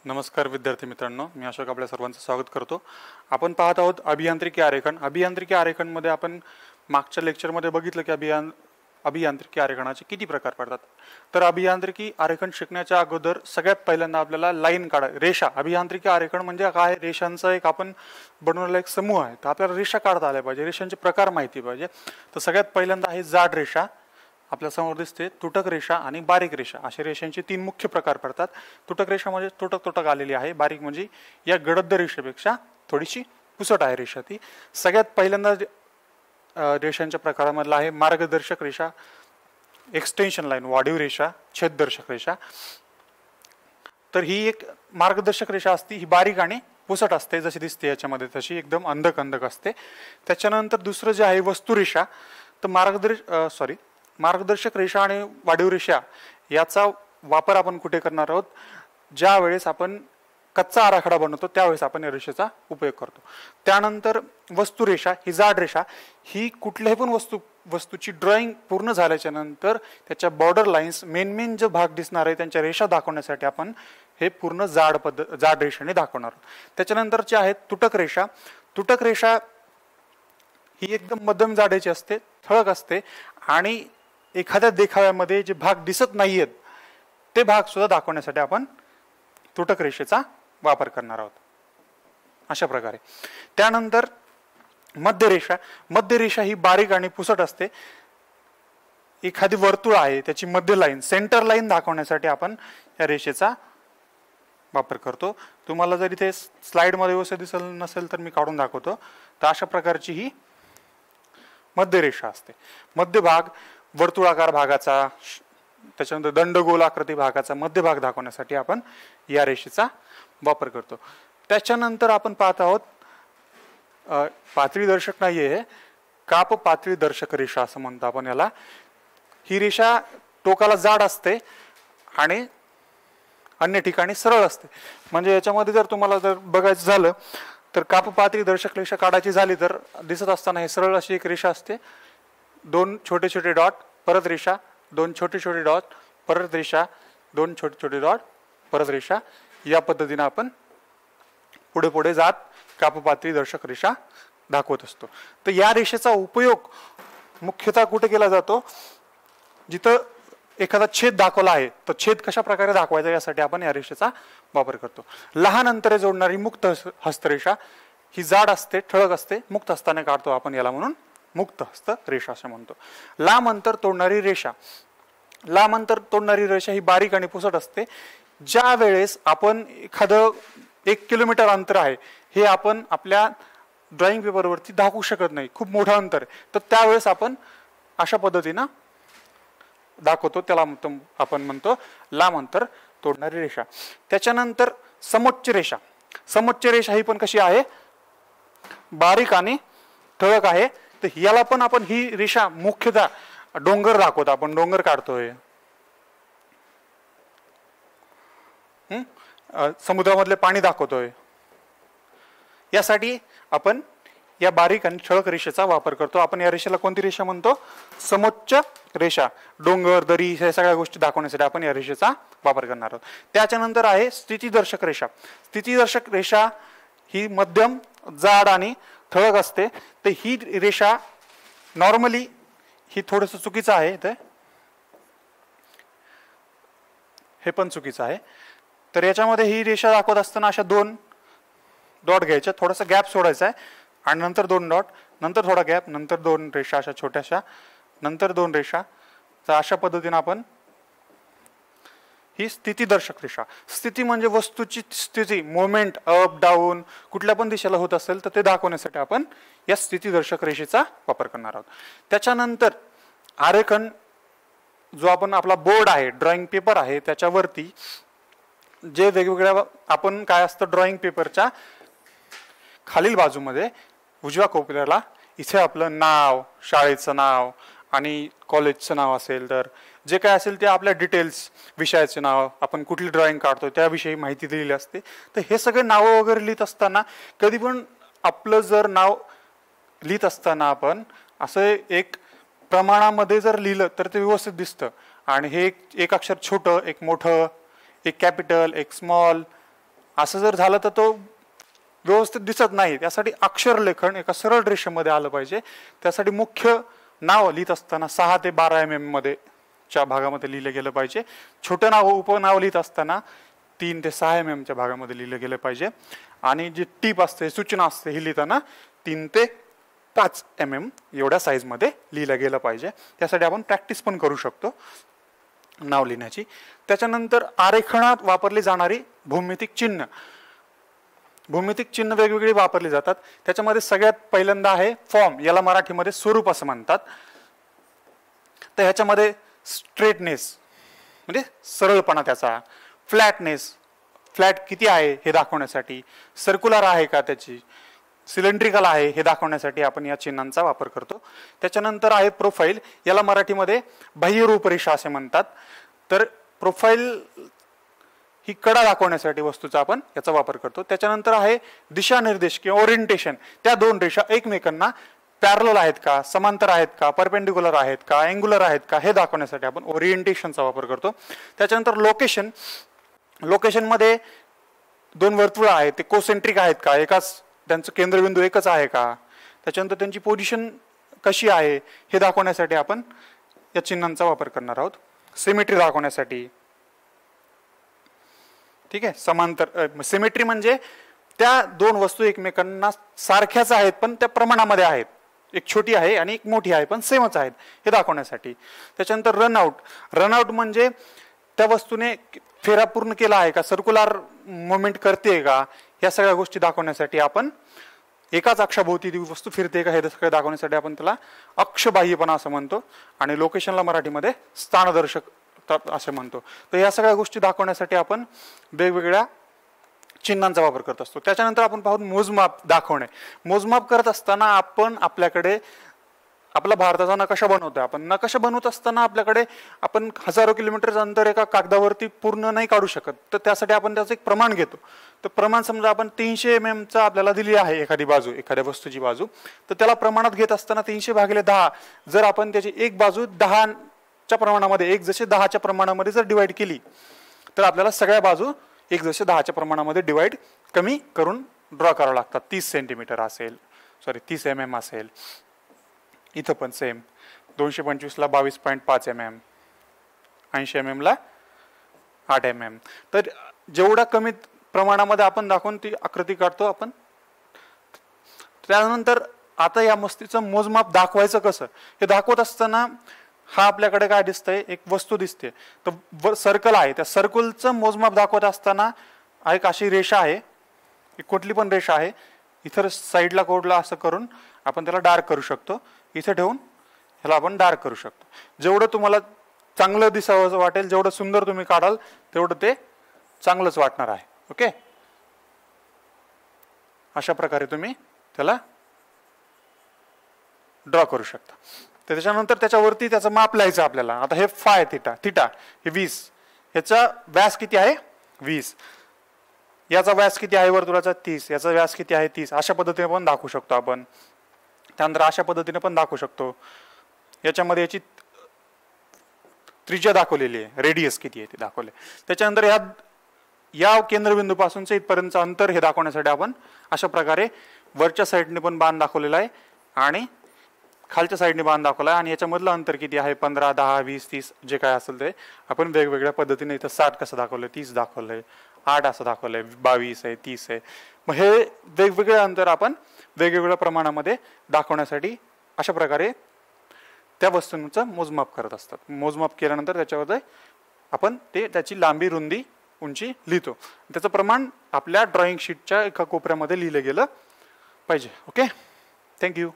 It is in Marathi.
नमस्कार विद्यार्थी मित्रांनो, मी अशोक आपल्या सर्वांचं स्वागत करतो. आपण पाहत आहोत अभियांत्रिकी आरेखन. अभियांत्रिकी आरेखनमध्ये आपण मागच्या लेक्चरमध्ये बघितलं की अभियांत्रिकी आरेखनाचे किती प्रकार पडतात. तर अभियांत्रिकी आरेखन शिकण्याच्या अगोदर सगळ्यात पहिल्यांदा आपल्याला लाईन रेषा. अभियांत्रिकी आरेखन म्हणजे काय? रेषांचा एक आपण बनवलेला एक समूह आहे. तर आपल्याला रेषा काढता आल्या पाहिजे, रेषांचे प्रकार माहिती पाहिजे. तर सगळ्यात पहिल्यांदा आहे जाड रेषा, आपल्या समोर दिसते, तुटक रेषा आणि बारीक रेषा. असे रेषांचे तीन मुख्य प्रकार पडतात. तुटक रेषा म्हणजे तुटक तुटक आलेली आहे, बारीक म्हणजे या गडद रेषेपेक्षा थोडीशी पुसट आहे रेषा. ती सगळ्यात पहिल्यांदा रेषांच्या प्रकारामधला आहे मार्गदर्शक रेषा, एक्सटेन्शन लाईन, वाढीव रेषा, छेददर्शक रेषा. तर ही एक मार्गदर्शक रेषा असते, ही बारीक आणि पुसट असते, जशी दिसते याच्यामध्ये तशी एकदम अंधक अंधक असते. त्याच्यानंतर दुसरं जे आहे वस्तुरेषा. तर मार्गदर्शक रेषा आणि वाढीव रेषा याचा वापर आपण कुठे करणार आहोत? ज्या वेळेस आपण कच्चा आराखडा बनवतो त्यावेळेस आपण या रेषेचा उपयोग करतो. त्यानंतर वस्तुरेषा, ही जाड रेषा, ही कुठल्याही पण वस्तूची ड्रॉइंग पूर्ण झाल्याच्या नंतर त्याच्या बॉर्डर लाईन्स, मेन जो भाग दिसणार आहे त्यांच्या रेषा दाखवण्यासाठी आपण हे पूर्ण जाड रेषेने दाखवणार आहोत. त्याच्यानंतरचे आहेत तुटक रेषा. तुटक रेषा ही एकदम मध्यम जाडीची असते, ठळक असते आणि एखाद्या देखाव्यामध्ये जे भाग दिसत नाहीयेत ते भाग सुद्धा दाखवण्यासाठी आपण तुटक रेषेचा वापर करणार आहोत, अशा प्रकारे. त्यानंतर मध्यरेषा. मध्यरेषा ही बारीक आणि पुसट असते. एखादी वर्तुळ आहे त्याची मध्य लाईन, सेंटर लाईन दाखवण्यासाठी आपण या रेषेचा वापर करतो. तुम्हाला जर इथे स्लाइडमध्ये व्यवस्थित दिसत नसेल तर मी काढून दाखवतो. तर अशा प्रकारची ही मध्यरेषा असते. मध्यभाग वर्तुळाकार भागाचा, त्याच्यानंतर दंडगोल आकृती भागाचा मध्यभाग दाखवण्यासाठी आपण या रेषेचा वापर करतो. त्याच्यानंतर आपण पाहत आहोत पातळी दर्शक नाहीये, काप पातळी दर्शक रेषा असं म्हणतो आपण याला. ही रेषा टोकाला जाड असते आणि अन्य ठिकाणी सरळ असते. म्हणजे याच्यामध्ये जर तुम्हाला जर बघायचं झालं तर काप पातळी दर्शक रेषा काढायची झाली तर दिसत असताना हे सरळ अशी एक रेषा असते, दोन छोटे छोटे डॉट, परत रेषा, दोन छोटे छोटे डॉट, परत रेषा, दोन छोटे छोटे डॉट, परत रेषा. या पद्धतीने आपण पुढे पुढे जात कापपातळी दर्शक रेषा दाखवत असतो. तर या रेषेचा उपयोग मुख्यतः कुठे केला जातो? जिथं एखादा छेद दाखवला आहे तर छेद कशा प्रकारे दाखवायचा यासाठी आपण या रेषेचा वापर करतो. लहान अंतरे जोडणारी मुक्त हस्तरेषा, ही जाड असते, ठळक असते, मुक्त हस्ताने काढतो आपण याला, म्हणून मुक्त हस्त रेषा असं म्हणतो. लांब अंतर तोडणारी रेषा. लांब अंतर तोडणारी रेषा ही बारीक आणि पुसट असते. ज्या वेळेस आपण एखादं 1 किलोमीटर अंतर आहे हे आपण आपल्या ड्रॉइंग पेपरवरती दाखवू शकत नाही, खूप मोठं अंतर आहे, तर त्यावेळेस आपण अशा पद्धतीनं दाखवतो, त्याला आपण म्हणतो लांब अंतर तोडणारी रेषा. त्याच्यानंतर समोच्च रेषा. समोच्च रेषा ही पण कशी आहे? बारीक आणि ठळक आहे. तर याला पण आपण ही रेषा मुख्यतः डोंगर दाखवतो, आपण डोंगर काढतोय, समुद्रामधले पाणी दाखवतोय, यासाठी आपण या बारीक आणि ठळक रेषेचा वापर करतो. आपण या रेषेला कोणती रेषा म्हणतो? समोच्च रेषा. डोंगर, दरी या सगळ्या गोष्टी दाखवण्यासाठी आपण या रेषेचा वापर करणार आहोत. त्याच्यानंतर आहे स्थितीदर्शक रेषा. स्थितीदर्शक रेषा ही मध्यम, जाड आणि ठळक असते. तर ही रेषा नॉर्मली ही थोडंसं चुकीचं आहे, हे पण चुकीचं आहे. तर याच्यामध्ये ही रेषा दाखवत असताना अशा 2 डॉट घ्यायच्या, थोडासा गॅप सोडायचा आहे आणि नंतर 2 डॉट, नंतर थोडा गॅप, नंतर 2 रेषा अशा छोट्याशा, नंतर 2 रेषा. तर अशा पद्धतीने आपण ही स्थितीदर्शक रेषा. स्थिती म्हणजे वस्तूची स्थिती, मोमेंट, अप डाऊन कुठल्या पण दिशेला होत असेल तर ते दाखवण्यासाठी आपण या स्थितीदर्शक रेषेचा वापर करणार आहोत. त्याच्यानंतर आरेखन, जो आपण आपला बोर्ड आहे, ड्रॉइंग पेपर आहे, त्याच्यावरती जे वेगवेगळ्या आपण काय असतं, ड्रॉइंग पेपरच्या खालील बाजूमध्ये उजव्या कोपऱ्याला इथे आपलं नाव, शाळेचं नाव आणि कॉलेजचं नाव असेल तर जे काय असेल ते आपल्या डिटेल्स, विषयाचे नाव, आपण कुठली ड्रॉइंग काढतो त्याविषयी माहिती दिलेली असते. तर हे सगळे नावं वगैरे लिहित असताना कधी पण आपलं जर नाव लिहित असताना आपण असं एक प्रमाणामध्ये जर लिहिलं तर ते व्यवस्थित दिसतं. आणि हे एक अक्षर छोटं, एक मोठं, एक कॅपिटल, एक स्मॉल असं जर झालं तर तो व्यवस्थित दिसत नाही. त्यासाठी अक्षर लेखन एका सरळ रेषेमध्ये आलं पाहिजे. त्यासाठी मुख्य नाव लिहित असताना 6 ते 12 mm मध्ये च्या भागामध्ये लिहिलं गेलं पाहिजे. छोटं नाव उपनाव लिहित असताना 3 ते 6 mm च्या भागामध्ये लिहिलं गेलं पाहिजे. आणि जी टीप असते सूचना असते ही लिहिताना 3 ते 5 mm एवढ्या साईज मध्ये लिहिलं गेलं पाहिजे. त्यासाठी आपण प्रॅक्टिस पण करू शकतो नाव लिहिण्याची. त्याच्यानंतर आरेखनात वापरली जाणारी भौमितिक चिन्ह. भौमितिक चिन्ह वेगवेगळी वापरली जातात. त्याच्यामध्ये सगळ्यात पहिल्यांदा आहे फॉर्म. याला मराठीमध्ये स्वरूप असं म्हणतात. तर ह्याच्यामध्ये स्ट्रेटनेस म्हणजे सरळपणा त्याचा, फ्लॅटनेस फ्लॅट किती आहे हे दाखवण्यासाठी, सर्क्युलर आहे का त्याची, सिलेंड्रिकल आहे हे दाखवण्यासाठी आपण या चिन्हांचा वापर करतो. त्याच्यानंतर आहे प्रोफाईल. याला मराठीमध्ये बाह्य रूपरेषा असे म्हणतात. तर प्रोफाईल ही कडा दाखवण्यासाठी वस्तूचा आपण याचा वापर करतो. त्याच्यानंतर आहे दिशानिर्देश किंवा ओरिएंटेशन. त्या दोन रेषा एकमेकांना पॅरलल आहेत का, समांतर आहेत का, परपेंडिक्युलर आहेत का, अँग्युलर आहेत का हे दाखवण्यासाठी आपण ओरिएंटेशनचा वापर करतो. त्याच्यानंतर लोकेशन. लोकेशन मध्ये दोन वर्तुळ आहेत ते कोसेंट्रिक आहेत का, एकाच त्यांचं केंद्रबिंदू एकच आहे का, त्याच्यानंतर त्यांची पोझिशन कशी आहे हे दाखवण्यासाठी आपण या चिन्हांचा वापर करणार आहोत. सिमेट्री दाखवण्यासाठी. ठीक आहे. समांतर सिमेट्री म्हणजे त्या दोन वस्तू एकमेकांना सारख्याच आहेत पण त्या प्रमाणामध्ये आहेत. एक छोटी आहे आणि एक मोठी आहे पण सेमच आहेत हे दाखवण्यासाठी. त्याच्यानंतर रनआउट. रनआउट म्हणजे त्या वस्तूने फेरा पूर्ण केला आहे का, सर्क्युलर मुवमेंट करते का, या सगळ्या गोष्टी दाखवण्यासाठी आपण एकाच अक्षाभोवती ती वस्तू फिरते का हे सगळं दाखवण्यासाठी आपण त्याला अक्षबाह्यपणा असं म्हणतो. आणि लोकेशनला मराठीमध्ये स्थानदर्शक असं म्हणतो. तर या सगळ्या गोष्टी दाखवण्यासाठी आपण वेगवेगळ्या चिन्हांचा वापर करत असतो. त्याच्यानंतर आपण पाहू मोजमाप दाखवणे. मोजमाप करत असताना आपण आपल्याकडे आपला भारताचा नकाशा बनवतोय. आपण नकाशा बनवत असताना आपल्याकडे आपण हजारो किलोमीटरचं अंतर एका कागदावरती पूर्ण नाही काढू शकत. तर त्यासाठी आपण त्याचं एक प्रमाण घेतो. तर प्रमाण समजा आपण 300 mm चा आपल्याला दिली आहे एखादी बाजू, एखाद्या वस्तूची बाजू, तर त्याला प्रमाणात घेत असताना 300/10 जर आपण त्याची एक बाजू 10च्या प्रमाणामध्ये, एक जसे 10च्या प्रमाणामध्ये जर डिवाइड केली तर आपल्याला सगळ्या बाजू एक जसे 10च्या प्रमाणामध्ये डिवाइड कमी करून ड्रॉ करावं लागतात. 30 सेंटीमीटर असेल, 30 mm असेल. इथं पण सेम 225 ला 22.5 mm, 80 mm ला 8 mm. तर जेवढा कमी प्रमाणामध्ये आपण दाखवून ती आकृती काढतो आपण. त्यानंतर आता या मस्तीचं मोजमाप दाखवायचं कसं हे दाखवत असताना हा आपल्याकडे काय दिसतंय, एक वस्तू दिसते. तर सर्कल आहे, त्या सर्कलचं मोजमाप दाखवत असताना एक अशी रेषा आहे, एक कुठली पण रेषा आहे. इथं साईडला कोडला असं करून आपण त्याला डार्क करू शकतो. इथे ठेवून ह्याला आपण डार्क करू शकतो. जेवढं तुम्हाला चांगलं दिसावं वाटेल, जेवढं सुंदर तुम्ही काढाल तेवढं ते चांगलंच वाटणार आहे. ओके. अशा प्रकारे तुम्ही त्याला ड्रॉ करू शकता. त्याच्यानंतर त्याच्यावरती त्याचं माप लिहायचं आपल्याला. आता हे फाय थिटा, थिटा हे 20, ह्याचा व्यास किती आहे 20, याचा व्यास किती आहे वर्तुळाचा 30, याचा व्यास किती आहे 30. अशा पद्धतीने पण दाखवू शकतो आपण. त्यानंतर अशा पद्धतीने पण दाखवू शकतो. याच्यामध्ये याची त्रिज्या दाखवलेली आहे, रेडियस किती आहे ते दाखवले. त्याच्यानंतर या केंद्रबिंदूपासूनचं इथपर्यंतचं अंतर हे दाखवण्यासाठी आपण अशा प्रकारे वरच्या साईडने पण बाण दाखवलेला आहे आणि खालच्या साईडने बाण दाखवला आहे. आणि याच्यामधलं अंतर किती आहे 15, 10, 20, 30 जे काय असेल ते आपण वेगवेगळ्या पद्धतीने. इथं 60 कसं दाखवलंय, 30 दाखवलंय, 8 असं दाखवलंय, 22 आहे, 30 आहे. मग हे वेगवेगळे अंतर आपण वेगवेगळ्या प्रमाणामध्ये दाखवण्यासाठी अशा प्रकारे त्या वस्तूंचं मोजमाप करत असतात. मोजमाप केल्यानंतर त्याच्यावर आपण त्याची लांबी, रुंदी, उंची लिहितो. त्याचं प्रमाण आपल्या ड्रॉइंग शीटच्या एका कोपऱ्यामध्ये लिहिलं गेलं पाहिजे. ओके. थँक्यू.